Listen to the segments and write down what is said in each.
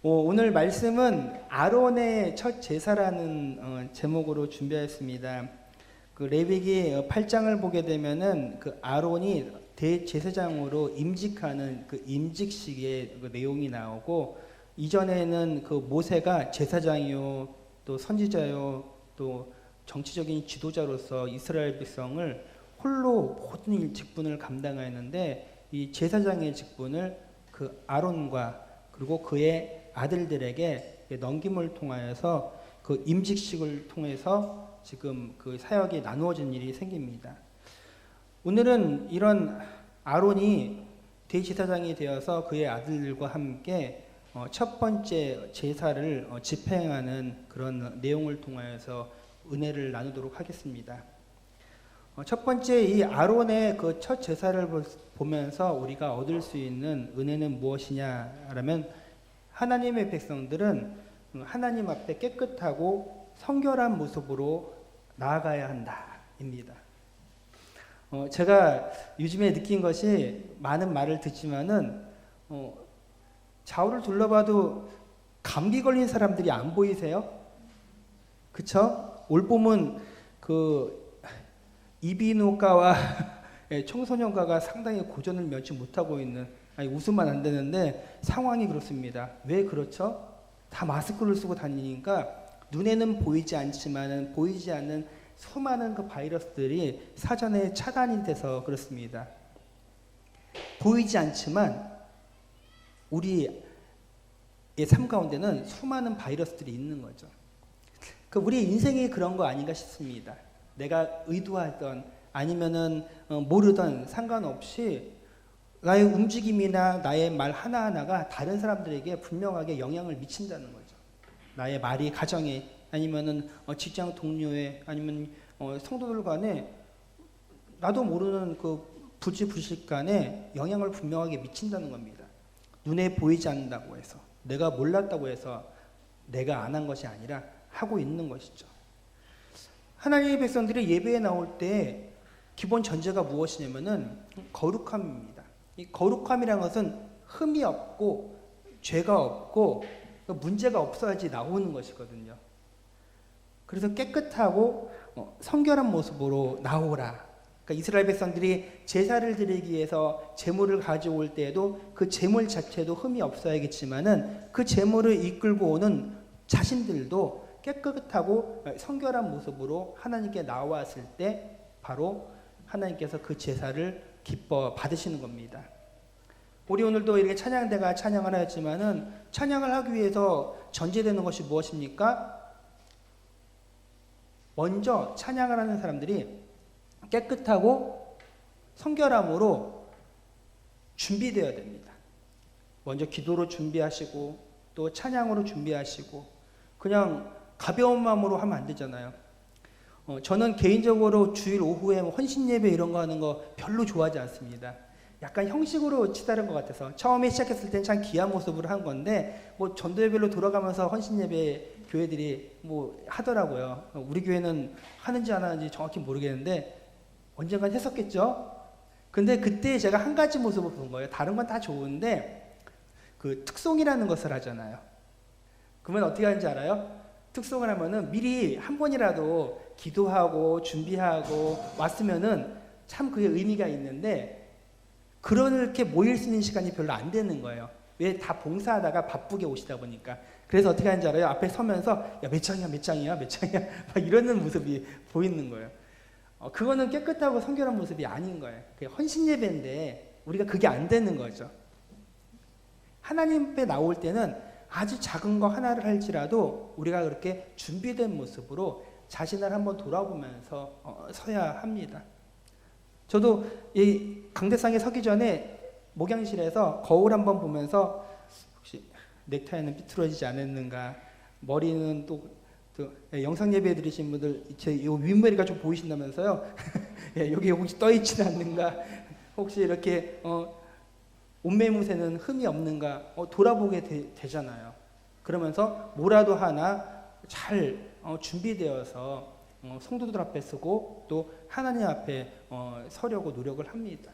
오늘 말씀은 아론의 첫 제사라는 제목으로 준비하였습니다. 그 레위기 8장을 보게 되면은 그 아론이 대제사장으로 임직하는 그 임직식의 그 내용이 나오고, 이전에는 그 모세가 제사장이요 또 선지자요 또 정치적인 지도자로서 이스라엘 백성을 홀로 모든 직분을 감당하였는데, 이 제사장의 직분을 그 아론과 그리고 그의 아들들에게 넘김을 통하여서 그 임직식을 통해서 지금 그 사역이 나누어진 일이 생깁니다. 오늘은 이런 아론이 대제사장이 되어서 그의 아들들과 함께 첫 번째 제사를 집행하는 그런 내용을 통하여서 은혜를 나누도록 하겠습니다. 첫 번째 이 아론의 그 첫 제사를 보면서 우리가 얻을 수 있는 은혜는 무엇이냐라면, 하나님의 백성들은 하나님 앞에 깨끗하고 성결한 모습으로 나아가야 한다입니다. 제가 요즘에 느낀 것이, 많은 말을 듣지만은 좌우를 둘러봐도 감기 걸린 사람들이 안 보이세요? 그쵸? 올봄은 그 이비인후과와 청소년과가 상당히 고전을 면치 못하고 있는, 아니 웃으면 안 되는데 상황이 그렇습니다. 왜 그렇죠? 다 마스크를 쓰고 다니니까 눈에는 보이지 않지만은 보이지 않는 수많은 그 바이러스들이 사전에 차단이 돼서 그렇습니다. 보이지 않지만 우리의 삶 가운데는 수많은 바이러스들이 있는 거죠. 그 우리 인생이 그런 거 아닌가 싶습니다. 내가 의도하던 아니면은 모르던 상관없이 나의 움직임이나 나의 말 하나하나가 다른 사람들에게 분명하게 영향을 미친다는 거죠. 나의 말이 가정에, 아니면은 직장 동료에, 아니면 성도들 간에 나도 모르는 그 부지불식 간에 영향을 분명하게 미친다는 겁니다. 눈에 보이지 않는다고 해서, 내가 몰랐다고 해서 내가 안 한 것이 아니라 하고 있는 것이죠. 하나님의 백성들이 예배에 나올 때 기본 전제가 무엇이냐면은 거룩함입니다. 이 거룩함이라는 것은 흠이 없고 죄가 없고 문제가 없어야지 나오는 것이거든요. 그래서 깨끗하고 성결한 모습으로 나오라. 그러니까 이스라엘 백성들이 제사를 드리기 위해서 제물을 가져올 때에도 그 제물 자체도 흠이 없어야겠지만은 그 제물을 이끌고 오는 자신들도 깨끗하고 성결한 모습으로 하나님께 나왔을 때 바로 하나님께서 그 제사를 기뻐 받으시는 겁니다. 우리 오늘도 이렇게 찬양대가 찬양을 하였지만은 찬양을 하기 위해서 전제되는 것이 무엇입니까? 먼저 찬양을 하는 사람들이 깨끗하고 성결함으로 준비되어야 됩니다. 먼저 기도로 준비하시고 또 찬양으로 준비하시고, 그냥 가벼운 마음으로 하면 안 되잖아요. 저는 개인적으로 주일 오후에 헌신 예배 이런 거 하는 거 별로 좋아하지 않습니다. 약간 형식으로 치달은 것 같아서, 처음에 시작했을 땐 참 귀한 모습으로 한 건데 뭐 전도 예배로 돌아가면서 헌신 예배 교회들이 뭐 하더라고요. 우리 교회는 하는지 안 하는지 정확히 모르겠는데 언젠간 했었겠죠. 근데 그때 제가 한 가지 모습을 본 거예요. 다른 건 다 좋은데 그 특송이라는 것을 하잖아요. 그러면 어떻게 하는지 알아요? 특송을 하면은 미리 한 번이라도 기도하고 준비하고 왔으면은 참 그게 의미가 있는데, 그렇게 모일 수 있는 시간이 별로 안 되는 거예요. 왜? 다 봉사하다가 바쁘게 오시다 보니까. 그래서 어떻게 하는지 알아요? 앞에 서면서 야, 몇 장이야 몇 장이야 몇 장이야 막 이러는 모습이 보이는 거예요. 그거는 깨끗하고 성결한 모습이 아닌 거예요. 그게 헌신 예배인데 우리가 그게 안 되는 거죠. 하나님 앞에 나올 때는 아주 작은 거 하나를 할지라도 우리가 그렇게 준비된 모습으로 자신을 한번 돌아보면서 서야 합니다. 저도 이 강대상에 서기 전에 목양실에서 거울 한번 보면서 혹시 넥타이는 삐뚤어지지 않았는가, 머리는 또 영상 예배 드리신 분들 제 요 윗머리가 좀 보이신다면서요. 예, 여기 혹시 떠 있지 않는가, 혹시 이렇게 옷매무새는 흠이 없는가 돌아보게 되잖아요. 그러면서 뭐라도 하나 잘 준비되어서 성도들 앞에 서고 또 하나님 앞에 서려고 노력을 합니다.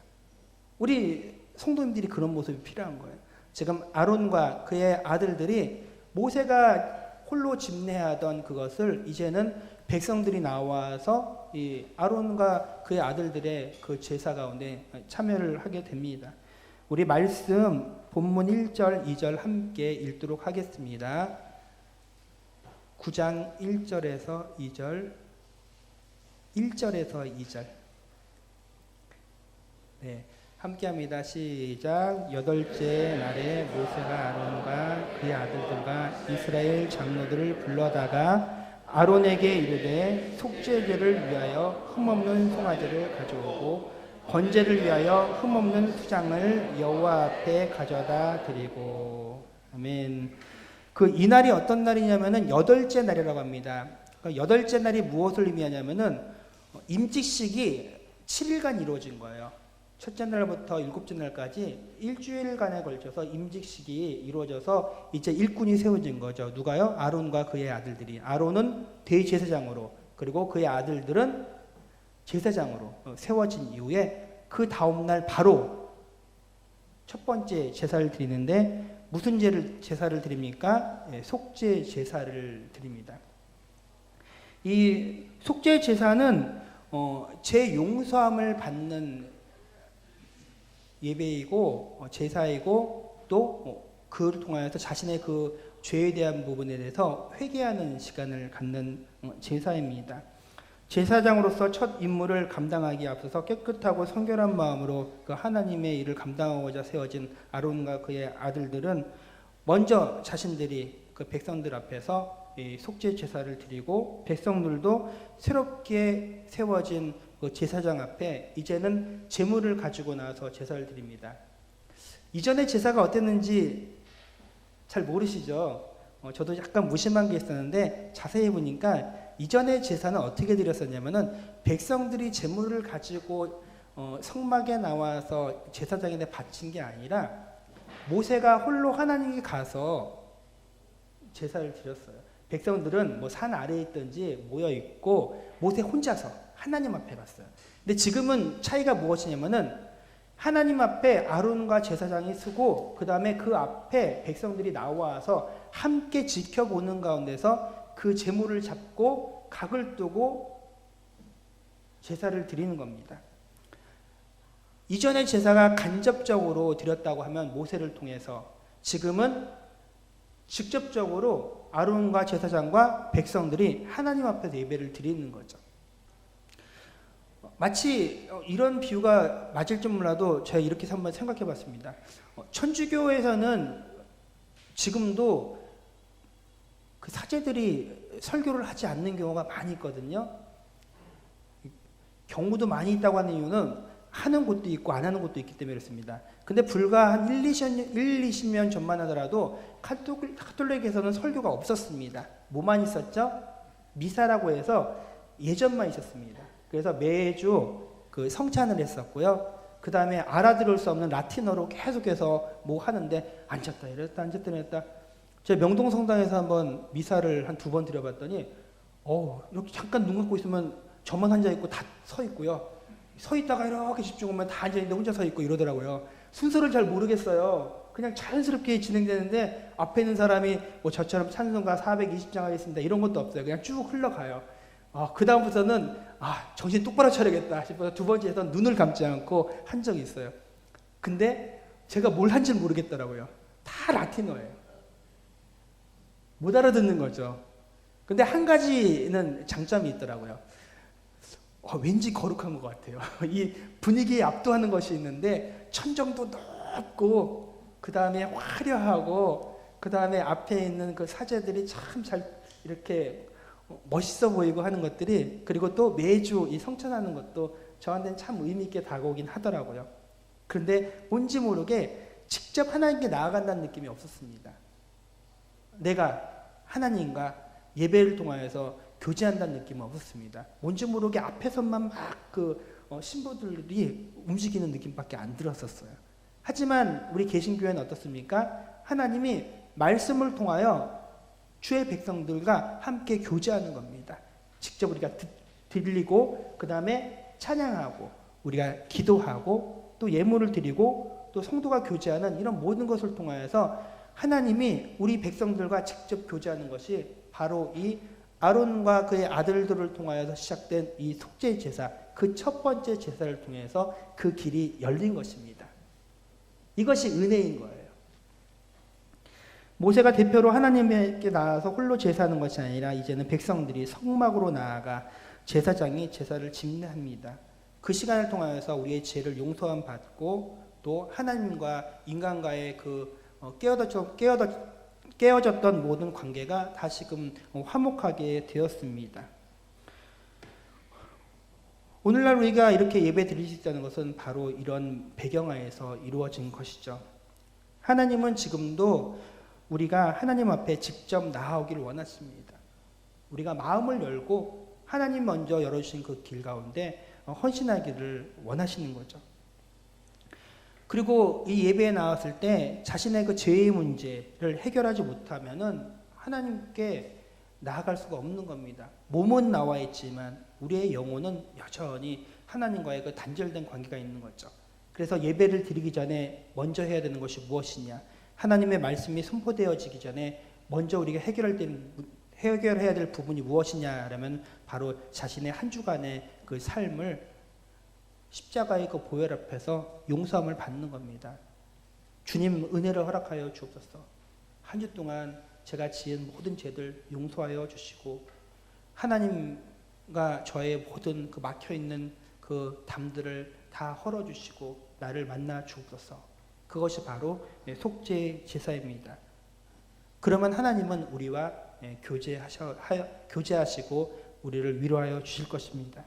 우리 성도님들이 그런 모습이 필요한 거예요. 지금 아론과 그의 아들들이 모세가 홀로 집례하던 그것을 이제는 백성들이 나와서 이 아론과 그의 아들들의 그 제사 가운데 참여를 하게 됩니다. 우리 말씀 본문 1절, 2절 함께 읽도록 하겠습니다. 9장 1절에서 2절, 1절에서 2절. 네, 함께합니다. 시작. 8째 날에 모세가 아론과 그의 아들들과 이스라엘 장로들을 불러다가 아론에게 이르되 속죄제를 위하여 흠없는 송아지를 가져오고 번제를 위하여 흠없는 수장을 여호와 앞에 가져다 드리고. 아멘. 그 이날이 어떤 날이냐면은 8째 날이라고 합니다. 그러니까 8째 날이 무엇을 의미하냐면은 임직식이 7일간 이루어진 거예요. 첫째 날부터 7째 날까지 일주일간에 걸쳐서 임직식이 이루어져서 이제 일꾼이 세워진 거죠. 누가요? 아론과 그의 아들들이. 아론은 대제사장으로, 그리고 그의 아들들은 제사장으로 세워진 이후에 그 다음날 바로 첫 번째 제사를 드리는데 무슨 제사를 드립니까? 속죄 제사를 드립니다. 이 속죄 제사는 죄 용서함을 받는 예배이고 제사이고 또 그를 통하여서 자신의 그 죄에 대한 부분에 대해서 회개하는 시간을 갖는 제사입니다. 제사장으로서 첫 임무를 감당하기에 앞서서 깨끗하고 성결한 마음으로 그 하나님의 일을 감당하고자 세워진 아론과 그의 아들들은 먼저 자신들이 그 백성들 앞에서 이 속죄 제사를 드리고 백성들도 새롭게 세워진 그 제사장 앞에 이제는 제물을 가지고 나와서 제사를 드립니다. 이전의 제사가 어땠는지 잘 모르시죠? 저도 약간 무심한 게 있었는데 자세히 보니까 이전의 제사는 어떻게 드렸었냐면은 백성들이 제물을 가지고 성막에 나와서 제사장에게 바친 게 아니라 모세가 홀로 하나님께 가서 제사를 드렸어요. 백성들은 뭐 산 아래에 있든지 모여 있고 모세 혼자서 하나님 앞에 갔어요. 근데 지금은 차이가 무엇이냐면은 하나님 앞에 아론과 제사장이 서고 그 다음에 그 앞에 백성들이 나와서 함께 지켜보는 가운데서 그 제물을 잡고 각을 두고 제사를 드리는 겁니다. 이전의 제사가 간접적으로 드렸다고 하면 모세를 통해서, 지금은 직접적으로 아론과 제사장과 백성들이 하나님 앞에서 예배를 드리는 거죠. 마치 이런 비유가 맞을지 몰라도 제가 이렇게 한번 생각해 봤습니다. 천주교에서는 지금도 그 사제들이 설교를 하지 않는 경우가 많이 있거든요. 경우도 많이 있다고 하는 이유는 하는 곳도 있고 안 하는 곳도 있기 때문에 그렇습니다. 근데 불과 한 20년 전만 하더라도 카톨릭에서는 설교가 없었습니다. 뭐만 있었죠? 미사라고 해서 예전만 있었습니다. 그래서 매주 그 성찬을 했었고요. 그 다음에 알아들을 수 없는 라틴어로 계속해서 뭐 하는데 앉았다 이랬다 앉았다 이랬다. 제가 명동 성당에서 한번 미사를 한 2번 드려봤더니 이렇게 잠깐 눈 감고 있으면 저만 앉아 있고 다 서 있고요. 서 있다가 이렇게 집중하면 다 앉아 있는데 혼자 서 있고 이러더라고요. 순서를 잘 모르겠어요. 그냥 자연스럽게 진행되는데 앞에 있는 사람이 뭐 저처럼 찬송가 420장 하겠습니다 이런 것도 없어요. 그냥 쭉 흘러가요. 그 다음부터는 정신 똑바로 차려야겠다 싶어서 2번째에서 눈을 감지 않고 한 적이 있어요. 근데 제가 뭘 한지 모르겠더라고요. 다 라틴어예요. 못 알아듣는 거죠. 근데 한 가지는 장점이 있더라고요. 왠지 거룩한 것 같아요. 이 분위기에 압도하는 것이 있는데 천정도 높고 그 다음에 화려하고 그 다음에 앞에 있는 그 사제들이 참 잘 이렇게 멋있어 보이고 하는 것들이, 그리고 또 매주 이 성찬하는 것도 저한테는 참 의미 있게 다가오긴 하더라고요. 그런데 뭔지 모르게 직접 하나님께 나아간다는 느낌이 없었습니다. 내가 하나님과 예배를 통하여서 교제한다는 느낌은 없었습니다. 뭔지 모르게 앞에서만 막 신부들이 움직이는 느낌밖에 안 들었었어요. 하지만 우리 개신교회는 어떻습니까? 하나님이 말씀을 통하여 주의 백성들과 함께 교제하는 겁니다. 직접 우리가 드리고 그 다음에 찬양하고 우리가 기도하고 또 예물을 드리고 또 성도가 교제하는 이런 모든 것을 통하여서 하나님이 우리 백성들과 직접 교제하는 것이 바로 이 아론과 그의 아들들을 통하여서 시작된 이 속죄 제사, 그 첫 번째 제사를 통해서 그 길이 열린 것입니다. 이것이 은혜인 거예요. 모세가 대표로 하나님께 나아서 홀로 제사하는 것이 아니라 이제는 백성들이 성막으로 나아가 제사장이 제사를 집례합니다. 그 시간을 통하여서 우리의 죄를 용서함 받고 또 하나님과 인간과의 그 깨어졌던 모든 관계가 다시금 화목하게 되었습니다. 오늘날 우리가 이렇게 예배 드릴 수 있다는 것은 바로 이런 배경하에서 이루어진 것이죠. 하나님은 지금도 우리가 하나님 앞에 직접 나아오기를 원하십니다. 우리가 마음을 열고 하나님 먼저 열어주신 그 길 가운데 헌신하기를 원하시는 거죠. 그리고 이 예배에 나왔을 때 자신의 그 죄의 문제를 해결하지 못하면은 하나님께 나아갈 수가 없는 겁니다. 몸은 나와 있지만 우리의 영혼은 여전히 하나님과의 그 단절된 관계가 있는 거죠. 그래서 예배를 드리기 전에 먼저 해야 되는 것이 무엇이냐? 하나님의 말씀이 선포되어지기 전에 먼저 우리가 해결해야 될 부분이 무엇이냐라면 바로 자신의 한 주간의 그 삶을 십자가의 그 보혈 앞에서 용서함을 받는 겁니다. 주님 은혜를 허락하여 주옵소서. 한 주 동안 제가 지은 모든 죄들 용서하여 주시고 하나님과 저의 모든 그 막혀있는 그 담들을 다 헐어주시고 나를 만나 주옵소서. 그것이 바로 속죄 제사입니다. 그러면 하나님은 우리와 교제하시고 우리를 위로하여 주실 것입니다.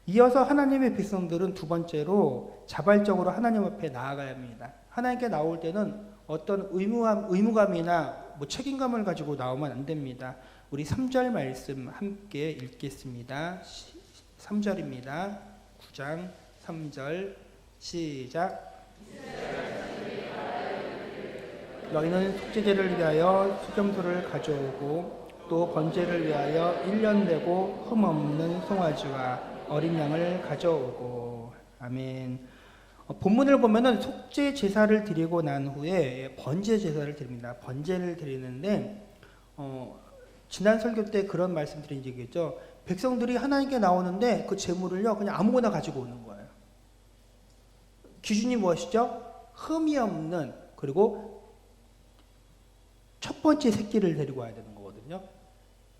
이어서 하나님의 백성들은 두 번째로 자발적으로 하나님 앞에 나아가야 합니다. 하나님께 나올 때는 어떤 의무감이나 책임감을 가지고 나오면 안 됩니다. 우리 3절 말씀 함께 읽겠습니다. 3절입니다. 9장 3절 시작. 너희는 속죄제를 위하여 수금소를 가져오고 또 번제를 위하여 1년 되고 흠없는 송아지와 어린 양을 가져오고. 아멘. 본문을 보면은 속죄 제사를 드리고 난 후에 번제 제사를 드립니다. 번제를 드리는데 지난 설교 때 그런 말씀 드린 적이 있죠. 백성들이 하나님께 나오는데 그 제물을요 그냥 아무거나 가지고 오는 거예요. 기준이 무엇이죠? 흠이 없는, 그리고 첫 번째 새끼를 데리고 와야 되는 거거든요.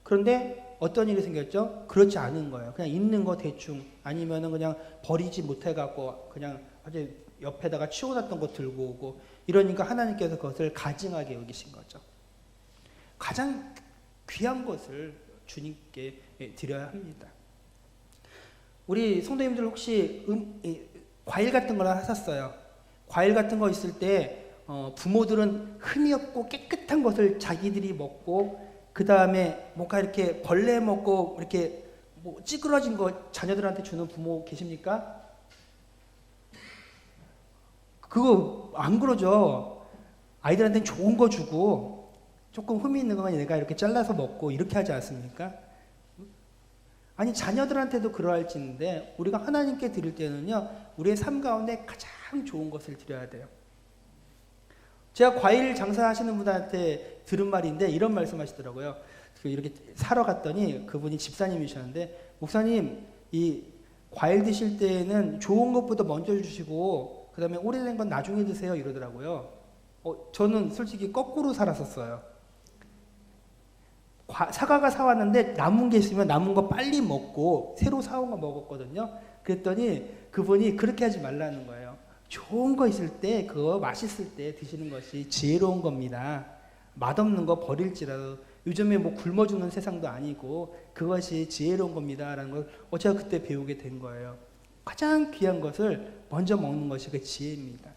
그런데 어떤 일이 생겼죠? 그렇지 않은 거예요. 그냥 있는 거 대충, 아니면은 그냥 버리지 못해갖고 그냥 아주 옆에다가 치워놨던 거 들고 오고, 이러니까 하나님께서 그것을 가증하게 여기신 거죠. 가장 귀한 것을 주님께 드려야 합니다. 우리 성도님들 혹시 과일 같은 걸 하셨어요? 과일 같은 거 있을 때 부모들은 흠이 없고 깨끗한 것을 자기들이 먹고, 그 다음에 뭔가 이렇게 벌레 먹고 이렇게 뭐 찌그러진 거 자녀들한테 주는 부모 계십니까? 그거 안 그러죠. 아이들한테는 좋은 거 주고 조금 흠이 있는 거 내가 이렇게 잘라서 먹고 이렇게 하지 않습니까? 아니 자녀들한테도 그러할지인데 우리가 하나님께 드릴 때는요 우리의 삶 가운데 가장 좋은 것을 드려야 돼요. 제가 과일 장사하시는 분한테 들은 말인데 이런 말씀하시더라고요. 이렇게 사러 갔더니 그분이 집사님이셨는데, 목사님 이 과일 드실 때는 좋은 것부터 먼저 주시고 그 다음에 오래된 건 나중에 드세요 이러더라고요. 저는 솔직히 거꾸로 살았었어요. 사과가 사왔는데 남은 게 있으면 남은 거 빨리 먹고 새로 사온 거 먹었거든요. 그랬더니 그분이 그렇게 하지 말라는 거예요. 좋은 거 있을 때 그거 맛있을 때 드시는 것이 지혜로운 겁니다. 맛없는 거 버릴지라도, 요즘에 뭐 굶어 죽는 세상도 아니고 그것이 지혜로운 겁니다 라는 걸 제가 그때 배우게 된 거예요. 가장 귀한 것을 먼저 먹는 것이 그 지혜입니다.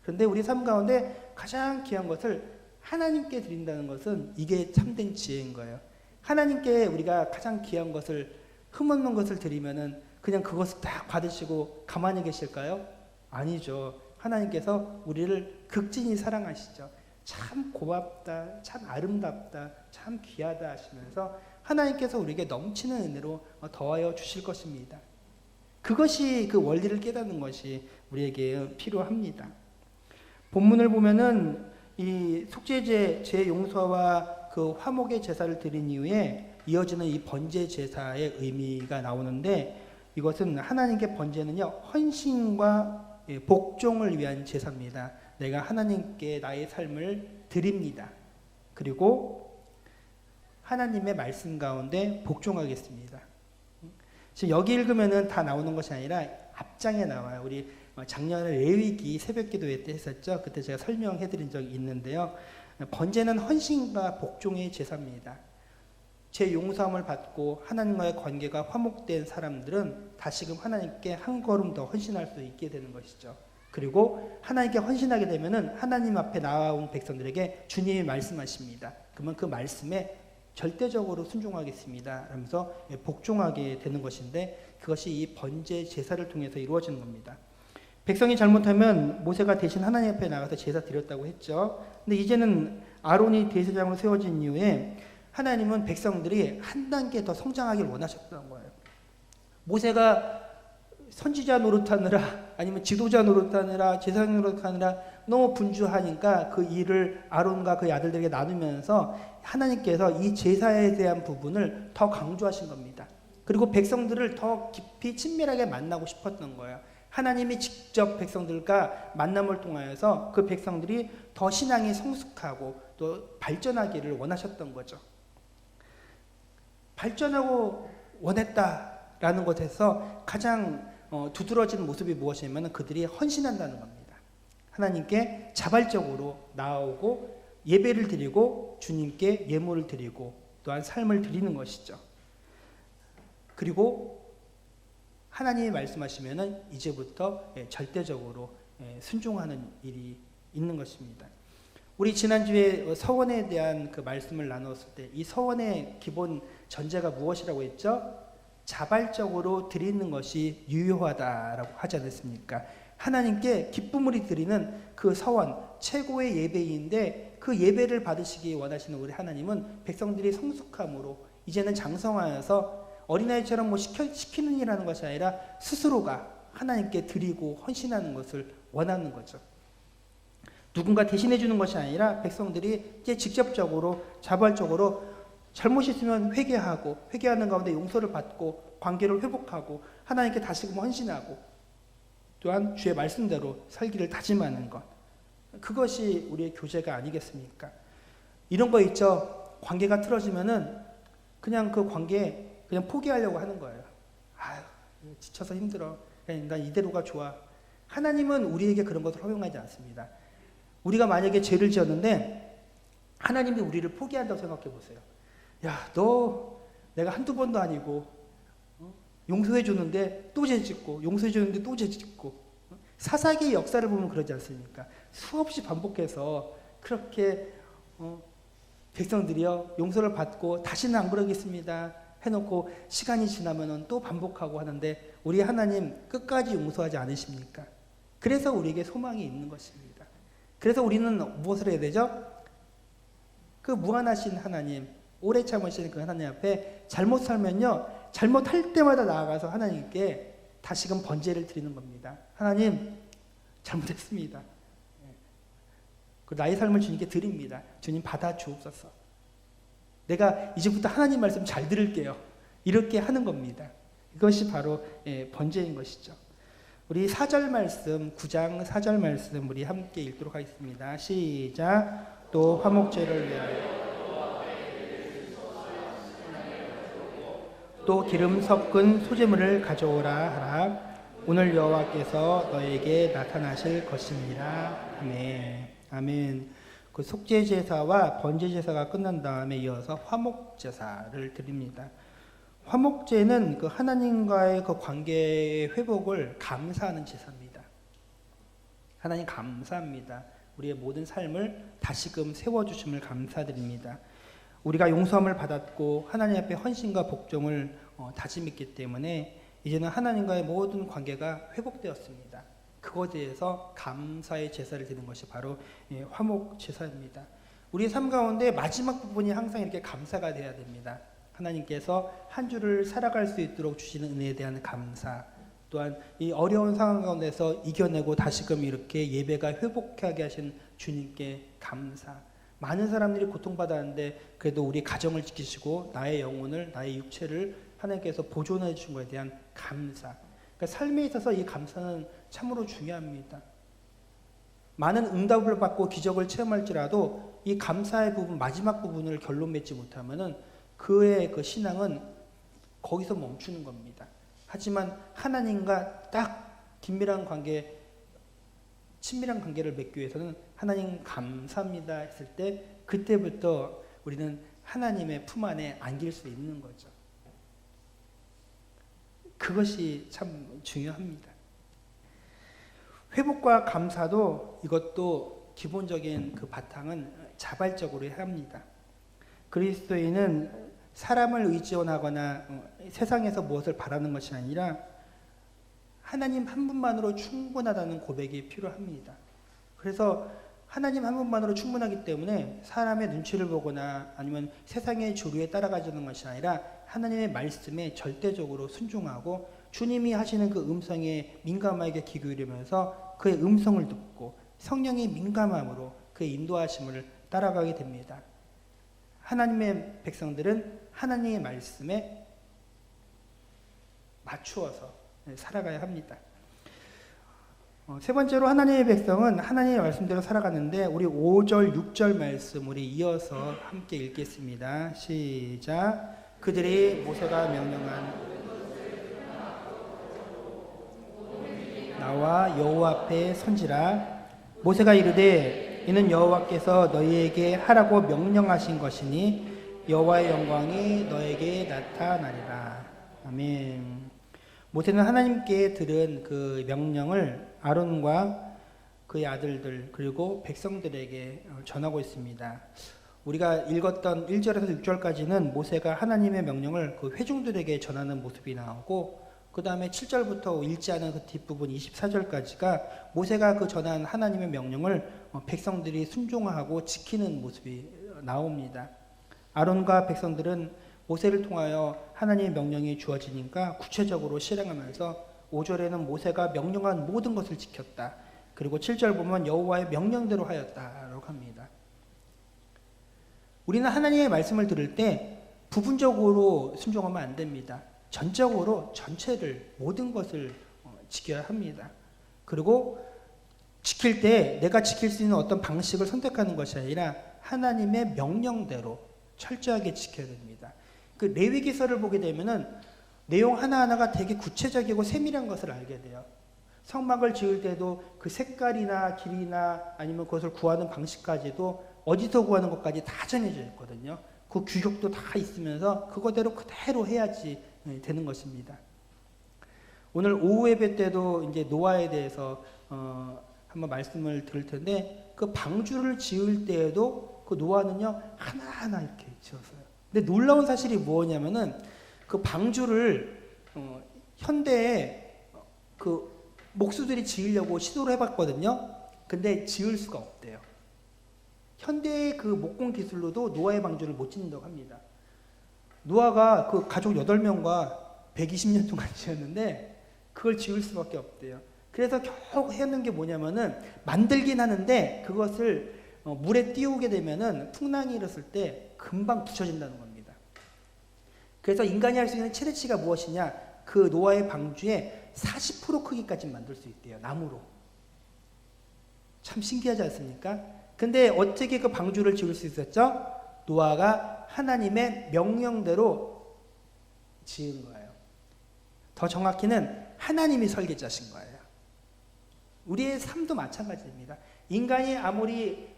그런데 우리 삶 가운데 가장 귀한 것을 하나님께 드린다는 것은 이게 참된 지혜인 거예요. 하나님께 우리가 가장 귀한 것을, 흠없는 것을 드리면은 그냥 그것을 딱 받으시고 가만히 계실까요? 아니죠. 하나님께서 우리를 극진히 사랑하시죠. 참 고맙다, 참 아름답다, 참 귀하다 하시면서 하나님께서 우리에게 넘치는 은혜로 더하여 주실 것입니다. 그것이 그 원리를 깨닫는 것이 우리에게 필요합니다. 본문을 보면은 이 속죄제 제 용서와 그 화목의 제사를 드린 이후에 이어지는 이 번제 제사의 의미가 나오는데, 이것은 하나님께 번제는요 헌신과 복종을 위한 제사입니다. 내가 하나님께 나의 삶을 드립니다. 그리고 하나님의 말씀 가운데 복종하겠습니다. 지금 여기 읽으면은 다 나오는 것이 아니라 앞장에 나와요. 우리 작년에 레위기 새벽기도회 때 했었죠. 그때 제가 설명해드린 적이 있는데요. 번제는 헌신과 복종의 제사입니다. 제 용서함을 받고 하나님과의 관계가 화목된 사람들은 다시금 하나님께 한 걸음 더 헌신할 수 있게 되는 것이죠. 그리고 하나님께 헌신하게 되면은 하나님 앞에 나아온 백성들에게 주님이 말씀하십니다. 그러면 그 말씀에 절대적으로 순종하겠습니다 하면서 복종하게 되는 것인데, 그것이 이 번제 제사를 통해서 이루어지는 겁니다. 백성이 잘못하면 모세가 대신 하나님 앞에 나가서 제사 드렸다고 했죠. 근데 이제는 아론이 대제사장으로 세워진 이후에 하나님은 백성들이 한 단계 더 성장하길 원하셨던 거예요. 모세가 선지자 노릇하느라 아니면 지도자 노릇하느라 제사장 노릇하느라 너무 분주하니까 그 일을 아론과 그의 아들들에게 나누면서 하나님께서 이 제사에 대한 부분을 더 강조하신 겁니다. 그리고 백성들을 더 깊이 친밀하게 만나고 싶었던 거예요. 하나님이 직접 백성들과 만남을 통하여서 그 백성들이 더 신앙이 성숙하고 또 발전하기를 원하셨던 거죠. 발전하고 원했다라는 것에서 가장 두드러진 모습이 무엇이냐면 그들이 헌신한다는 겁니다. 하나님께 자발적으로 나아오고 예배를 드리고 주님께 예물을 드리고 또한 삶을 드리는 것이죠. 그리고 하나님이 말씀하시면은 이제부터 절대적으로 순종하는 일이 있는 것입니다. 우리 지난주에 서원에 대한 그 말씀을 나눴을 때 이 서원의 기본 전제가 무엇이라고 했죠? 자발적으로 드리는 것이 유효하다라고 하지 않았습니까? 하나님께 기쁨으로 드리는 그 서원, 최고의 예배인데 그 예배를 받으시기 원하시는 우리 하나님은 백성들이 성숙함으로 이제는 장성하여서 어린아이처럼 뭐 시키는 일하는 것이 아니라 스스로가 하나님께 드리고 헌신하는 것을 원하는 거죠. 누군가 대신해 주는 것이 아니라 백성들이 이제 직접적으로 자발적으로 잘못 있으면 회개하고 회개하는 가운데 용서를 받고 관계를 회복하고 하나님께 다시금 헌신하고 또한 주의 말씀대로 살기를 다짐하는 것, 그것이 우리의 교제가 아니겠습니까? 이런 거 있죠. 관계가 틀어지면은 그냥 그 관계 그냥 포기하려고 하는 거예요. 아유, 지쳐서 힘들어. 난 이대로가 좋아. 하나님은 우리에게 그런 것을 허용하지 않습니다. 우리가 만약에 죄를 지었는데 하나님이 우리를 포기한다고 생각해 보세요. 야, 너 내가 한두 번도 아니고 용서해 주는데 또 죄 짓고 용서해 주는데 또 죄 짓고, 사사기의 역사를 보면 그러지 않습니까? 수없이 반복해서 그렇게 백성들이요 용서를 받고 다시는 안 그러겠습니다 해놓고 시간이 지나면 또 반복하고 하는데 우리 하나님 끝까지 용서하지 않으십니까? 그래서 우리에게 소망이 있는 것입니다. 그래서 우리는 무엇을 해야 되죠? 그 무한하신 하나님, 오래 참으시는 그 하나님 앞에 잘못 살면요 잘못할 때마다 나아가서 하나님께 다시금 번제를 드리는 겁니다. 하나님 잘못했습니다. 나의 삶을 주님께 드립니다. 주님 받아 주옵소서. 내가 이제부터 하나님 말씀 잘 들을게요. 이렇게 하는 겁니다. 이것이 바로 번제인 것이죠. 우리 4절 말씀, 9장 4절 말씀 우리 함께 읽도록 하겠습니다. 시작. 또 화목제를 위하여 또 기름 섞은 소제물을 가져오라 하라. 오늘 여호와께서 너에게 나타나실 것입니다. 아멘. 아멘. 그 속죄제사와 번제제사가 끝난 다음에 이어서 화목제사를 드립니다. 화목제는 그 하나님과의 그 관계의 회복을 감사하는 제사입니다. 하나님 감사합니다. 우리의 모든 삶을 다시금 세워주심을 감사드립니다. 우리가 용서함을 받았고 하나님 앞에 헌신과 복종을 다짐했기 때문에 이제는 하나님과의 모든 관계가 회복되었습니다. 그것에 대해서 감사의 제사를 드리는 것이 바로 화목 제사입니다. 우리의 삶 가운데 마지막 부분이 항상 이렇게 감사가 돼야 됩니다. 하나님께서 한 주를 살아갈 수 있도록 주시는 은혜에 대한 감사, 또한 이 어려운 상황 가운데서 이겨내고 다시금 이렇게 예배가 회복하게 하신 주님께 감사. 많은 사람들이 고통받았는데 그래도 우리 가정을 지키시고 나의 영혼을, 나의 육체를 하나님께서 보존해 주신 것에 대한 감사. 그러니까 삶에 있어서 이 감사는 참으로 중요합니다. 많은 응답을 받고 기적을 체험할지라도 이 감사의 부분, 마지막 부분을 결론 맺지 못하면은 그의 그 신앙은 거기서 멈추는 겁니다. 하지만 하나님과 딱 긴밀한 관계, 친밀한 관계를 맺기 위해서는 하나님 감사합니다 했을 때 그때부터 우리는 하나님의 품 안에 안길 수 있는 거죠. 그것이 참 중요합니다. 회복과 감사도 이것도 기본적인 그 바탕은 자발적으로 해야 합니다. 그리스도인은 사람을 의지하거나 세상에서 무엇을 바라는 것이 아니라 하나님 한 분만으로 충분하다는 고백이 필요합니다. 그래서 하나님 한 분만으로 충분하기 때문에 사람의 눈치를 보거나 아니면 세상의 조류에 따라가지는 것이 아니라 하나님의 말씀에 절대적으로 순종하고 주님이 하시는 그 음성에 민감하게 귀 기울이면서 그의 음성을 듣고 성령의 민감함으로 그의 인도하심을 따라가게 됩니다. 하나님의 백성들은 하나님의 말씀에 맞추어서 살아가야 합니다. 세 번째로 하나님의 백성은 하나님의 말씀대로 살아가는데 우리 5절, 6절 말씀 우리 이어서 함께 읽겠습니다. 시작. 그들이 모세가 명령한 나와 여호와 앞에 선지라. 모세가 이르되 이는 여호와께서 너희에게 하라고 명령하신 것이니 여호와의 영광이 너에게 나타나리라. 아멘. 모세는 하나님께 들은 그 명령을 아론과 그의 아들들 그리고 백성들에게 전하고 있습니다. 우리가 읽었던 1절에서 6절까지는 모세가 하나님의 명령을 그 회중들에게 전하는 모습이 나오고 그 다음에 7절부터 읽지 않은 그 뒷부분 24절까지가 모세가 그 전한 하나님의 명령을 백성들이 순종하고 지키는 모습이 나옵니다. 아론과 백성들은 모세를 통하여 하나님의 명령이 주어지니까 구체적으로 실행하면서 5절에는 모세가 명령한 모든 것을 지켰다. 그리고 7절 보면 여호와의 명령대로 하였다라고 합니다. 우리는 하나님의 말씀을 들을 때 부분적으로 순종하면 안 됩니다. 전적으로 전체를 모든 것을 지켜야 합니다. 그리고 지킬 때 내가 지킬 수 있는 어떤 방식을 선택하는 것이 아니라 하나님의 명령대로 철저하게 지켜야 됩니다. 그 레위기서를 보게 되면은 내용 하나하나가 되게 구체적이고 세밀한 것을 알게 돼요. 성막을 지을 때도 그 색깔이나 길이나 아니면 그것을 구하는 방식까지도 어디서 구하는 것까지 다 정해져 있거든요. 그 규격도 다 있으면서 그거대로 그대로 해야지 되는 것입니다. 오늘 오후 예배 때도 이제 노아에 대해서 한번 말씀을 드릴 텐데 그 방주를 지을 때에도 그 노아는요 하나하나 이렇게 지었어요. 근데 놀라운 사실이 뭐냐면은 그 방주를 현대에 그 목수들이 지으려고 시도를 해봤거든요. 근데 지을 수가 없대요. 현대의 그 목공 기술로도 노아의 방주를 못 짓는다고 합니다. 노아가 그 가족 8명과 120년 동안 지었는데 그걸 지을 수밖에 없대요. 그래서 겨우 해놓은 게 뭐냐면은 만들긴 하는데 그것을 물에 띄우게 되면은 풍랑이 일었을 때 금방 부서진다는 겁니다. 그래서 인간이 할 수 있는 최대치가 무엇이냐? 그 노아의 방주에 40% 크기까지 만들 수 있대요. 나무로. 참 신기하지 않습니까? 근데 어떻게 그 방주를 지을 수 있었죠? 노아가 하나님의 명령대로 지은 거예요. 더 정확히는 하나님이 설계자신 거예요. 우리의 삶도 마찬가지입니다. 인간이 아무리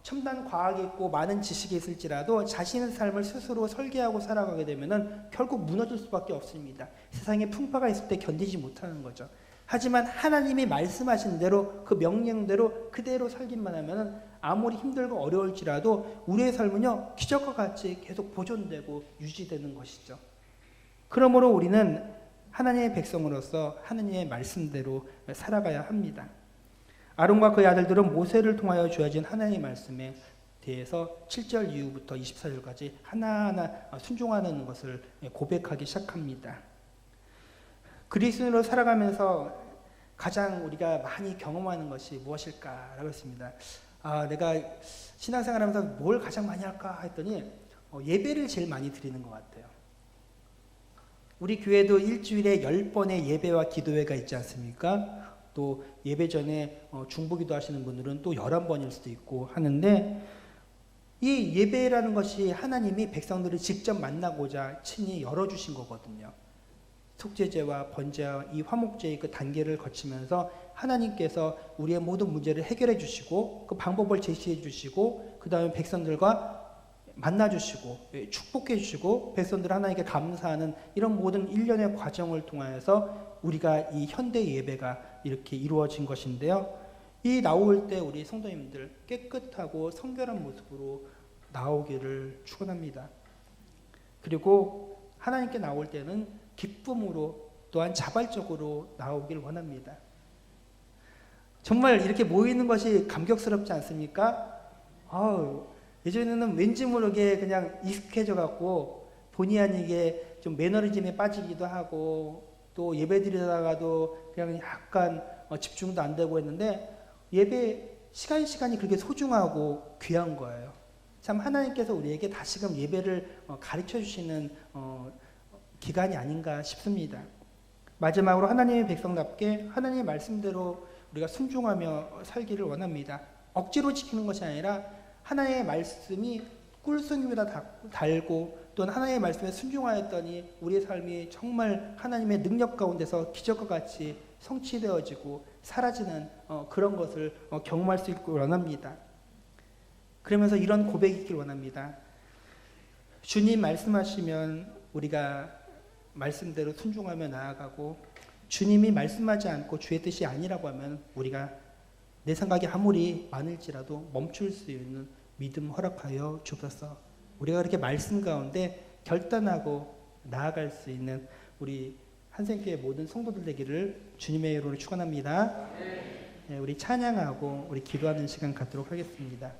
첨단 과학이 있고 많은 지식이 있을지라도 자신의 삶을 스스로 설계하고 살아가게 되면은 결국 무너질 수밖에 없습니다. 세상에 풍파가 있을 때 견디지 못하는 거죠. 하지만 하나님이 말씀하신 대로 그 명령대로 그대로 살기만 하면은 아무리 힘들고 어려울지라도 우리의 삶은요 기적과 같이 계속 보존되고 유지되는 것이죠. 그러므로 우리는 하나님의 백성으로서 하나님의 말씀대로 살아가야 합니다. 아론과 그의 아들들은 모세를 통하여 주어진 하나님의 말씀에 대해서 7절 이후부터 24절까지 하나하나 순종하는 것을 고백하기 시작합니다. 그리스도인으로 살아가면서 가장 우리가 많이 경험하는 것이 무엇일까라고 했습니다. 내가 신앙생활하면서 뭘 가장 많이 할까 했더니 예배를 제일 많이 드리는 것 같아요. 우리 교회도 일주일에 10번의 예배와 기도회가 있지 않습니까? 또 예배 전에 중보기도 하시는 분들은 또 11번일 수도 있고 하는데, 이 예배라는 것이 하나님이 백성들을 직접 만나고자 친히 열어주신 거거든요. 속죄제와 번제와 이 화목제의 그 단계를 거치면서 하나님께서 우리의 모든 문제를 해결해 주시고 그 방법을 제시해 주시고 그 다음에 백성들과 만나 주시고 축복해 주시고 백성들 하나님께 감사하는 이런 모든 일련의 과정을 통하여서 우리가 이 현대 예배가 이렇게 이루어진 것인데요. 이 나올 때 우리 성도님들 깨끗하고 성결한 모습으로 나오기를 축원합니다. 그리고 하나님께 나올 때는 기쁨으로 또한 자발적으로 나오길 원합니다. 정말 이렇게 모이는 것이 감격스럽지 않습니까? 예전에는 왠지 모르게 그냥 익숙해져 갖고 본의 아니게 좀 매너리즘에 빠지기도 하고 또 예배 드리다가도 그냥 약간 집중도 안 되고 했는데, 예배 시간이 그렇게 소중하고 귀한 거예요. 참 하나님께서 우리에게 다시금 예배를 가르쳐 주시는 기간이 아닌가 싶습니다. 마지막으로 하나님의 백성답게 하나님의 말씀대로 우리가 순종하며 살기를 원합니다. 억지로 지키는 것이 아니라 하나님의 말씀이 꿀송이보다 달고 또는 하나님의 말씀에 순종하였더니 우리의 삶이 정말 하나님의 능력 가운데서 기적과 같이 성취되어지고 사라지는 그런 것을 경험할 수 있기를 원합니다. 그러면서 이런 고백이 있기를 원합니다. 주님 말씀하시면 우리가 말씀대로 순종하며 나아가고, 주님이 말씀하지 않고 주의 뜻이 아니라고 하면 우리가 내 생각이 아무리 많을지라도 멈출 수 있는 믿음 허락하여 주옵소서. 우리가 그렇게 말씀 가운데 결단하고 나아갈 수 있는 우리 한생교회 모든 성도들 되기를 주님의 이름으로 축원합니다. 우리 찬양하고 우리 기도하는 시간 갖도록 하겠습니다.